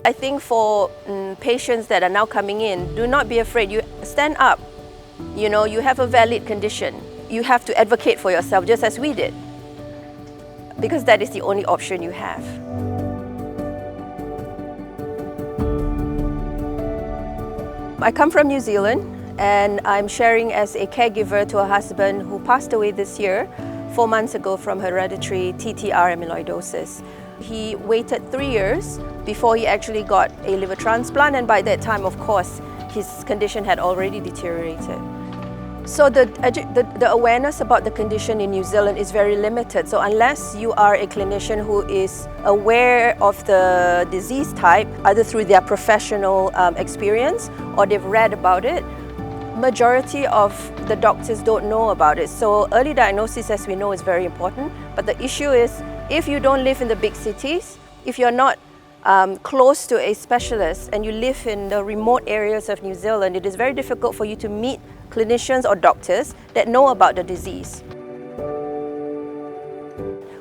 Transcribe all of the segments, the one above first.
I think for patients that are now coming in, do not be afraid. You stand up. You know, you have a valid condition. You have to advocate for yourself just as we did, because that is the only option you have. I come from New Zealand and I'm sharing as a caregiver to a husband who passed away this year, 4 months ago, from hereditary TTR amyloidosis. He waited 3 years before he actually got a liver transplant, and by that time, of course, his condition had already deteriorated. So the awareness about the condition in New Zealand is very limited. So unless you are a clinician who is aware of the disease type, either through their professional experience or they've read about it, majority of the doctors don't know about it. So early diagnosis, as we know, is very important. But the issue is, if you don't live in the big cities, if you're not close to a specialist and you live in the remote areas of New Zealand, it is very difficult for you to meet clinicians or doctors that know about the disease.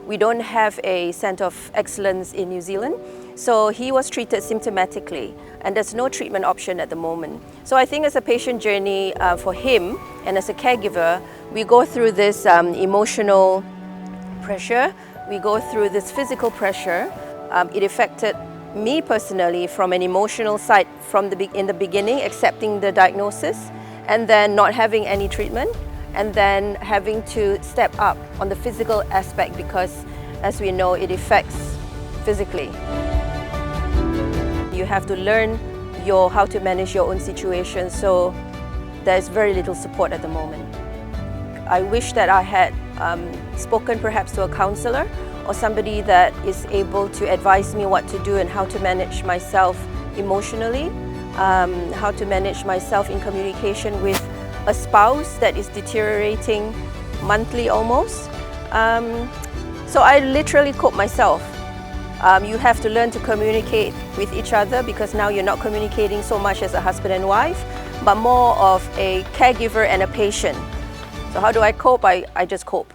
We don't have a centre of excellence in New Zealand, so he was treated symptomatically and there's no treatment option at the moment. So I think as a patient journey for him and as a caregiver, we go through this emotional pressure, we go through this physical pressure. It affected me personally from an emotional side in the beginning, accepting the diagnosis and then not having any treatment, and then having to step up on the physical aspect because, as we know, it affects physically. You have to learn how to manage your own situation, so there's very little support at the moment. I wish that I had spoken perhaps to a counsellor or somebody that is able to advise me what to do and how to manage myself emotionally, how to manage myself in communication with a spouse that is deteriorating monthly almost. So I literally cope myself. You have to learn to communicate with each other because now you're not communicating so much as a husband and wife, but more of a caregiver and a patient. So how do I cope? I just cope.